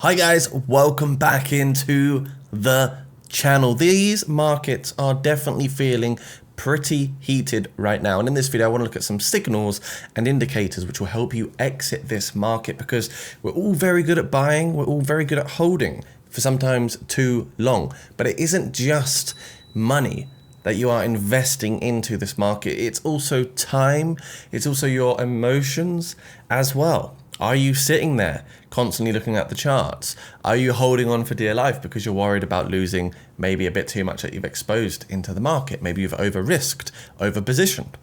Hi guys, welcome back into the channel. These markets are definitely feeling pretty heated right now, and in this video I want to look at some signals and indicators which will help you exit this market, because we're all very good at buying, we're all very good at holding for sometimes too long, but it isn't just money that you are investing into this market. It's also time, it's also your emotions as well. Are you sitting there constantly looking at the charts? Are you holding on for dear life because you're worried about losing maybe a bit too much that you've exposed into the market? Maybe you've over-risked, over-positioned.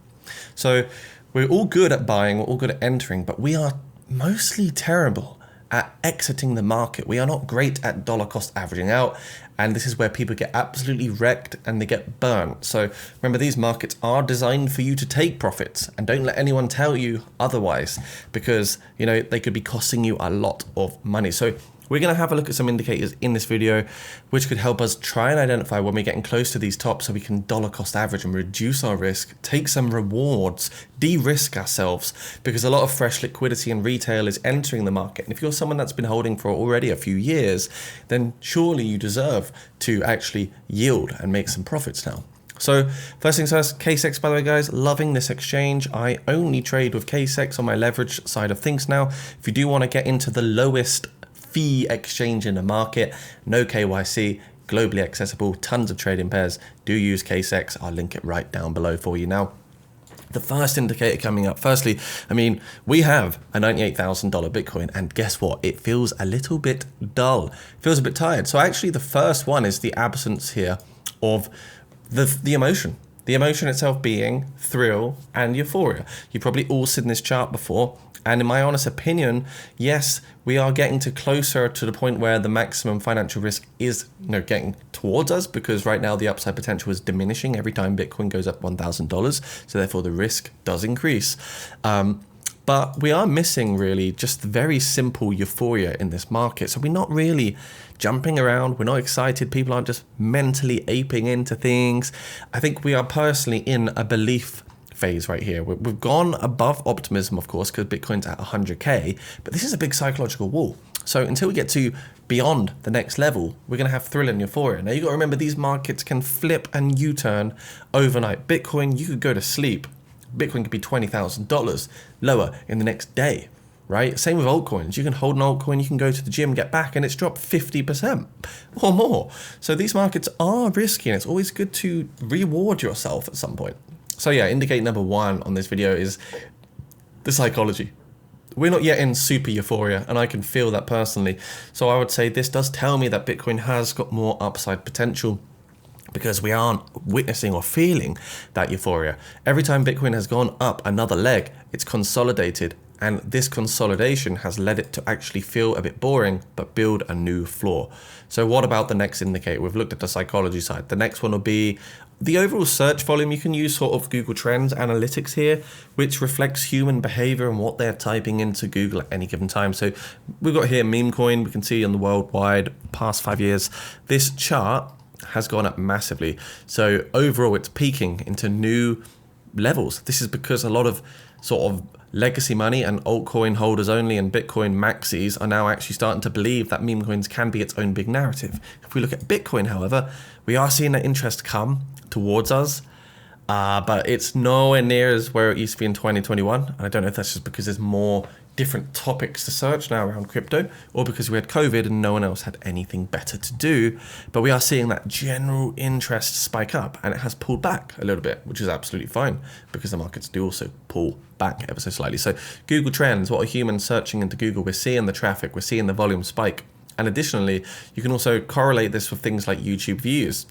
So we're all good at buying, we're all good at entering, but we are mostly terrible at exiting the market. We are not great at dollar cost averaging out, and this is where people get absolutely wrecked and they get burnt. So remember, these markets are designed for you to take profits, and don't let anyone tell you otherwise, because they could be costing you a lot of money. So we're going to have a look at some indicators in this video which could help us try and identify when we're getting close to these tops, so we can dollar cost average and reduce our risk, take some rewards, de-risk ourselves, because a lot of fresh liquidity and retail is entering the market. And if you're someone that's been holding for already a few years, then surely you deserve to actually yield and make some profits now. So first things first, KSEX, by the way, guys, loving this exchange. I only trade with KSEX on my leverage side of things now. If you do want to get into the lowest fee exchange in the market, no KYC, globally accessible, tons of trading pairs, do use KSEX. I'll link it right down below for you now. The first indicator coming up, firstly, we have a $98,000 Bitcoin, and guess what? It feels a little bit dull, feels a bit tired. So actually the first one is the absence here of the emotion. The emotion itself being thrill and euphoria. You've probably all seen this chart before. And in my honest opinion, yes, we are getting closer to the point where the maximum financial risk is getting towards us, because right now the upside potential is diminishing every time Bitcoin goes up $1,000. So therefore the risk does increase. But we are missing really just very simple euphoria in this market. So we're not really jumping around. We're not excited. People aren't just mentally aping into things. I think we are personally in a belief phase right here. We've gone above optimism, of course, because Bitcoin's at 100K, but this is a big psychological wall. So until we get to beyond the next level, we're going to have thrill and euphoria. Now you got to remember, these markets can flip and U-turn overnight. Bitcoin, you could go to sleep. Bitcoin could be $20,000 lower in the next day, right? Same with altcoins. You can hold an altcoin, you can go to the gym, get back, and it's dropped 50% or more. So these markets are risky, and it's always good to reward yourself at some point. So yeah, indicator number one on this video is the psychology. We're not yet in super euphoria, and I can feel that personally. So I would say this does tell me that Bitcoin has got more upside potential, because we aren't witnessing or feeling that euphoria. Every time Bitcoin has gone up another leg, it's consolidated, and this consolidation has led it to actually feel a bit boring, but build a new floor. So what about the next indicator? We've looked at the psychology side. The next one will be the overall search volume. You can use sort of Google Trends analytics here, which reflects human behavior and what they're typing into Google at any given time. So we've got here memecoin. We can see on the worldwide past 5 years, this chart has gone up massively. So overall, it's peaking into new levels. This is because a lot of sort of legacy money and altcoin holders only and Bitcoin maxis are now actually starting to believe that meme coins can be its own big narrative. If we look at Bitcoin, however, we are seeing that interest come towards us, but it's nowhere near as where it used to be in 2021. And I don't know if that's just because there's more different topics to search now around crypto, or because we had COVID and no one else had anything better to do. But we are seeing that general interest spike up, and it has pulled back a little bit, which is absolutely fine, because the markets do also pull back ever so slightly. So Google Trends, what are humans searching into Google? We're seeing the traffic, we're seeing the volume spike. And additionally, you can also correlate this with things like YouTube views.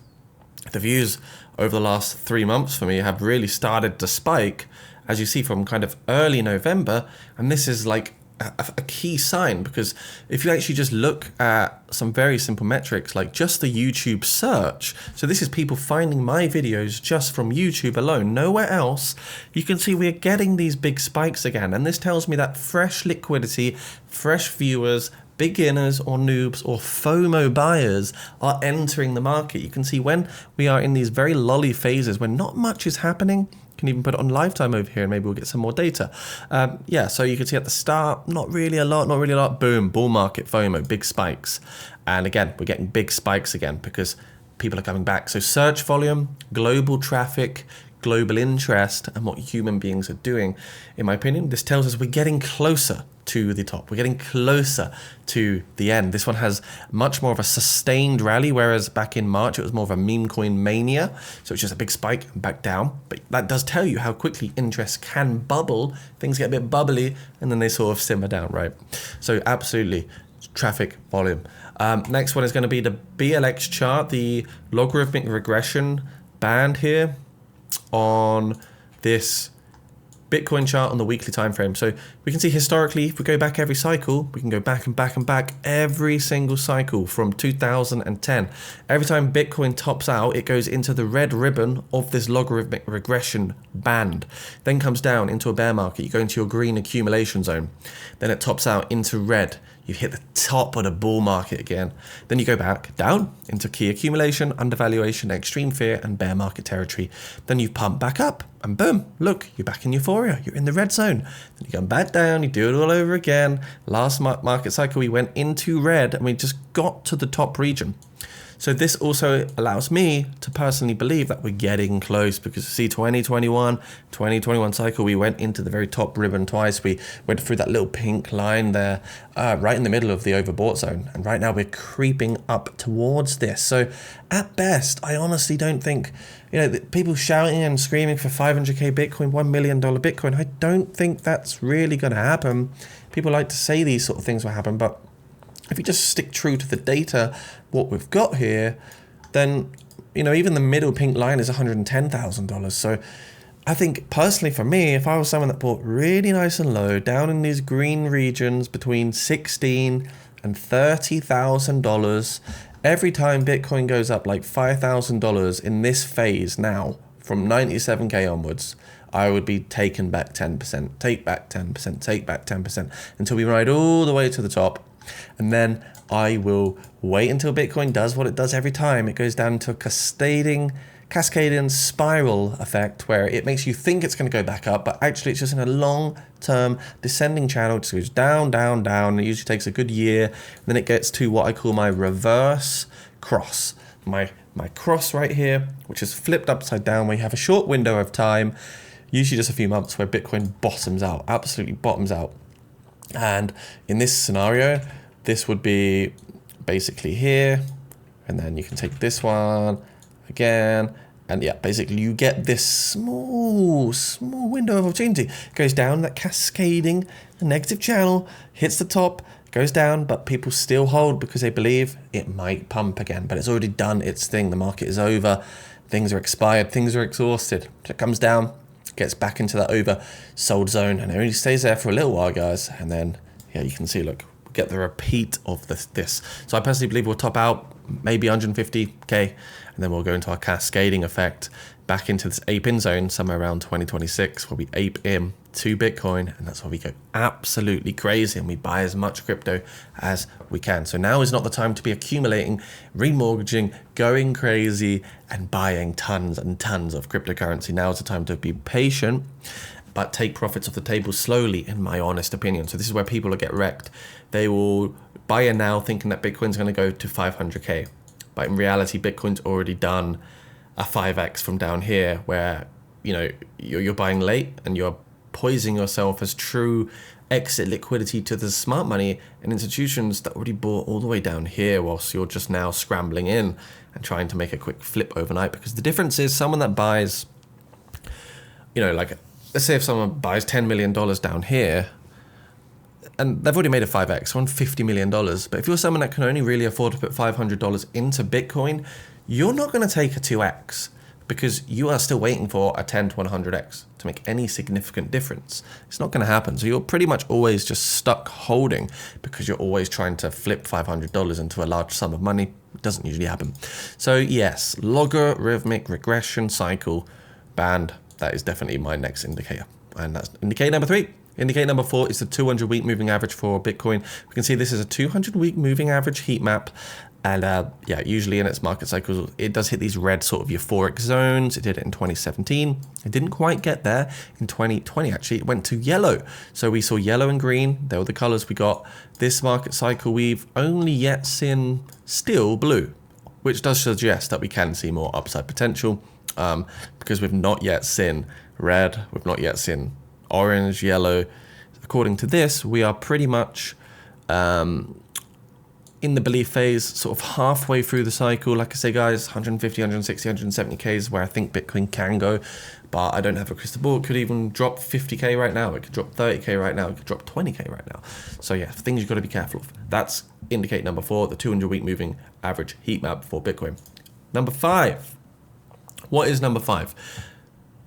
The views over the last 3 months for me have really started to spike, as you see, from kind of early November. And this is like a key sign, because if you actually just look at some very simple metrics, like just the YouTube search, so this is people finding my videos just from YouTube alone, nowhere else, you can see we're getting these big spikes again. And this tells me that fresh liquidity, fresh viewers, beginners or noobs or FOMO buyers are entering the market. You can see when we are in these very lolly phases when not much is happening, Can even put it on lifetime over here and maybe we'll get some more data. Yeah, so you can see at the start, not really a lot, boom, bull market, FOMO, big spikes. And again, we're getting big spikes again because people are coming back. So search volume, global traffic, global interest, and what human beings are doing, in my opinion, this tells us we're getting closer to the top. We're getting closer to the end. This one has much more of a sustained rally, whereas back in March, it was more of a meme coin mania. So it's just a big spike and back down. But that does tell you how quickly interest can bubble. Things get a bit bubbly and then they sort of simmer down, right? So absolutely, traffic volume. Next one is going to be the BLX chart, the logarithmic regression band here on this Bitcoin chart on the weekly time frame. So we can see historically, if we go back every cycle, we can go back and back and back every single cycle from 2010. Every time Bitcoin tops out, it goes into the red ribbon of this logarithmic regression band, then comes down into a bear market. You go into your green accumulation zone, then it tops out into red. You hit the top of the bull market again. Then you go back down into key accumulation, undervaluation, extreme fear, and bear market territory. Then you pump back up and boom, look, you're back in euphoria. You're in the red zone. Then you come back down, you do it all over again. Last market cycle, we went into red and we just got to the top region. So this also allows me to personally believe that we're getting close because see 2021 cycle, we went into the very top ribbon twice. We went through that little pink line there, right in the middle of the overbought zone. And right now we're creeping up towards this. So at best, I honestly don't think, people shouting and screaming for 500K Bitcoin, $1 million Bitcoin. I don't think that's really going to happen. People like to say these sort of things will happen, but if you just stick true to the data, what we've got here, then, even the middle pink line is $110,000. So I think personally for me, if I was someone that bought really nice and low down in these green regions between $16,000 and $30,000, every time Bitcoin goes up like $5,000 in this phase now from 97K onwards, I would be taken back 10%, take back 10%, take back 10% until we ride all the way to the top. And then I will wait until Bitcoin does what it does every time. It goes down to a cascading spiral effect where it makes you think it's going to go back up, but actually it's just in a long-term descending channel. It just goes down, down, down. It usually takes a good year. Then it gets to what I call my reverse cross. My cross right here, which is flipped upside down, where you have a short window of time, usually just a few months, where Bitcoin bottoms out, absolutely bottoms out. And in this scenario, this would be basically here, and then you can take this one again, and yeah, basically you get this small window of opportunity. It goes down that cascading negative channel, hits the top, goes down, but people still hold because they believe it might pump again, but it's already done its thing. The market is over, things are expired, things are exhausted. So it comes down, gets back into that oversold zone, and it only stays there for a little while, guys. And then, yeah, you can see, look, we get the repeat of this. So I personally believe we'll top out maybe 150K, and then we'll go into our cascading effect back into this ape-in zone somewhere around 2026, where we ape in to Bitcoin, and that's where we go absolutely crazy and we buy as much crypto as we can. So now is not the time to be accumulating, remortgaging, going crazy and buying tons and tons of cryptocurrency. Now is the time to be patient, but take profits off the table slowly, in my honest opinion. So this is where people will get wrecked. They will buy in now thinking that Bitcoin's going to go to 500K, but in reality, Bitcoin's already done a 5x from down here, where you're buying late and you're poisoning yourself as true exit liquidity to the smart money and institutions that already bought all the way down here, whilst you're just now scrambling in and trying to make a quick flip overnight. Because the difference is someone that buys, like let's say if someone buys $10 million down here, and they've already made a 5x on $50 million. But if you're someone that can only really afford to put $500 into Bitcoin, you're not going to take a 2x because you are still waiting for a 10 to 100x to make any significant difference. It's not going to happen. So you're pretty much always just stuck holding because you're always trying to flip $500 into a large sum of money. It doesn't usually happen. So yes, logarithmic regression cycle band. That is definitely my next indicator. And that's indicator number 3. Indicator number 4 is the 200-week moving average for Bitcoin. We can see this is a 200-week moving average heat map. And yeah, usually in its market cycles, it does hit these red sort of euphoric zones. It did it in 2017. It didn't quite get there. In 2020, actually, it went to yellow. So we saw yellow and green. They were the colors we got. This market cycle, we've only yet seen still blue, which does suggest that we can see more upside potential, because we've not yet seen red. We've not yet seen orange, yellow. According to this, we are pretty much in the belief phase, sort of halfway through the cycle. Like I say, guys, 150, 160, 170k is where I think Bitcoin can go, but I don't have a crystal ball. It could even drop 50k right now. It could drop 30k right now. It could drop 20k right now. So yeah, things you've got to be careful of. That's indicate number 4, the 200-week moving average heat map for Bitcoin. Number 5. What is number 5?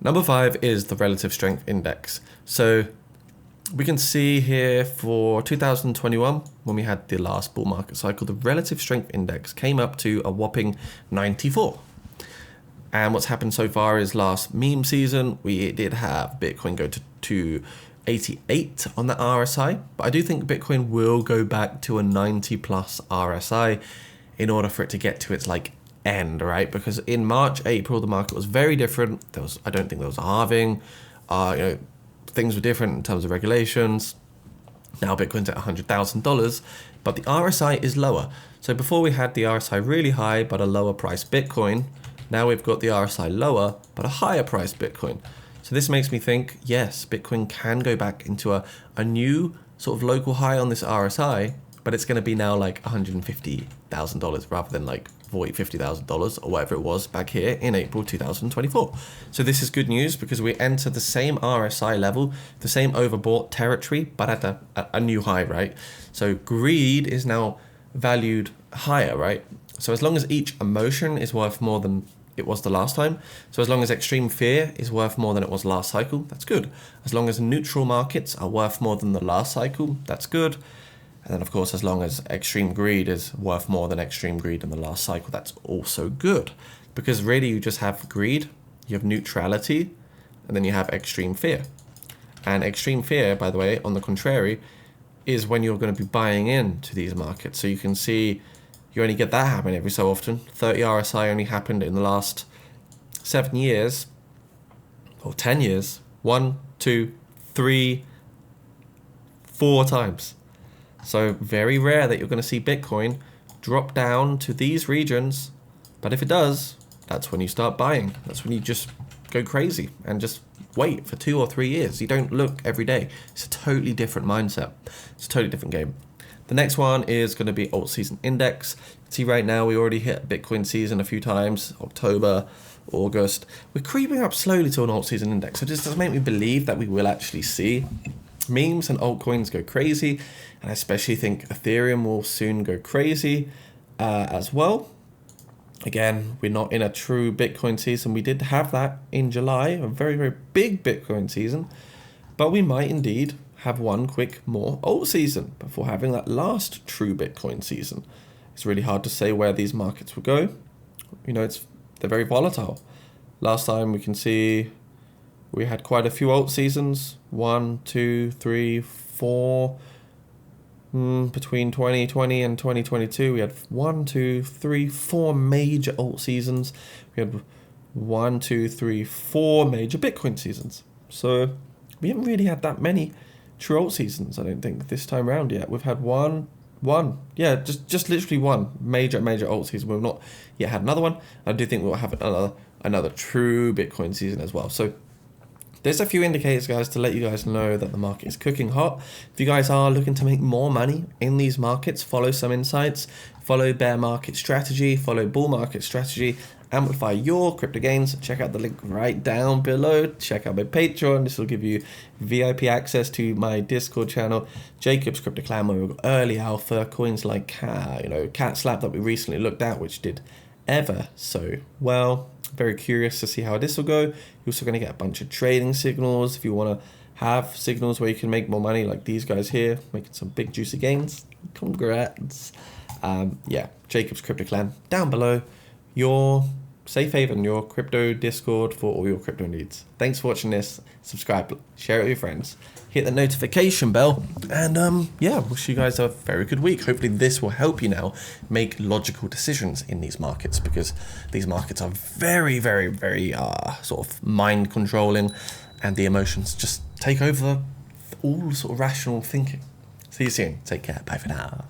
Number 5 is the relative strength index. So we can see here for 2021, when we had the last bull market cycle, the relative strength index came up to a whopping 94. And what's happened so far is last meme season, we did have Bitcoin go to 88 on the RSI. But I do think Bitcoin will go back to a 90 plus RSI in order for it to get to its like end, right? Because in March, April, the market was very different. I don't think there was a halving. Things were different in terms of regulations. Now Bitcoin's at $100,000, but the RSI is lower. So before we had the RSI really high, but a lower price Bitcoin. Now we've got the RSI lower, but a higher price Bitcoin. So this makes me think, yes, Bitcoin can go back into a new sort of local high on this RSI, but it's going to be now like $150,000 rather than like $50,000 or whatever it was back here in April 2024. So this is good news because we enter the same RSI level, the same overbought territory, but at a new high, right? So greed is now valued higher, right? So as long as each emotion is worth more than it was the last time, so as long as extreme fear is worth more than it was last cycle, that's good. As long as neutral markets are worth more than the last cycle, that's good. And then, of course, as long as extreme greed is worth more than extreme greed in the last cycle, that's also good. Because really, you just have greed, you have neutrality, and then you have extreme fear. And extreme fear, by the way, on the contrary, is when you're going to be buying into these markets. So you can see you only get that happen every so often. 30 RSI only happened in the last 7 years, or 10 years. 1, 2, 3, 4 times. So very rare that you're going to see Bitcoin drop down to these regions. But if it does, that's when you start buying. That's when you just go crazy and just wait for 2 or 3 years. You don't look every day. It's a totally different mindset. It's a totally different game. The next one is going to be alt season index. See, right now we already hit Bitcoin season a few times, October, August. We're creeping up slowly to an alt season index. So this does make me believe that we will actually see memes and altcoins go crazy. And I especially think Ethereum will soon go crazy as well. Again, we're not in a true Bitcoin season. We did have that in July, a very, very big Bitcoin season. But we might indeed have one quick more alt season before having that last true Bitcoin season. It's really hard to say where these markets will go. They're very volatile. Last time we can see we had quite a few alt seasons. 1, 2, 3, 4. Between 2020 and 2022, we had 1, 2, 3, 4 major alt seasons. We had 1, 2, 3, 4 major Bitcoin seasons. So we haven't really had that many true alt seasons, I don't think, this time around yet. We've had one. Yeah, just literally one major alt season. We've not yet had another one. I do think we'll have another true Bitcoin season as well. So there's a few indicators, guys, to let you guys know that the market is cooking hot. If you guys are looking to make more money in these markets, follow some insights, follow bear market strategy, follow bull market strategy, amplify your crypto gains. Check out the link right down below. Check out my Patreon. This will give you VIP access to my Discord channel, Jacob's Crypto Clan, where we've got early alpha coins like Cat Slap that we recently looked at, which did ever so well. Very curious to see how this will go. You're also going to get a bunch of trading signals if you want to have signals where you can make more money, like these guys here, making some big juicy gains. Congrats. Jacob's Crypto Clan down below. Your safe haven, your crypto Discord for all your crypto needs. Thanks for watching this. Subscribe, share it with your friends, hit the notification bell, and yeah, wish you guys a very good week. Hopefully this will help you now make logical decisions in these markets, because these markets are very, very, very sort of mind controlling, and the emotions just take over all sort of rational thinking. See you soon. Take care. Bye for now.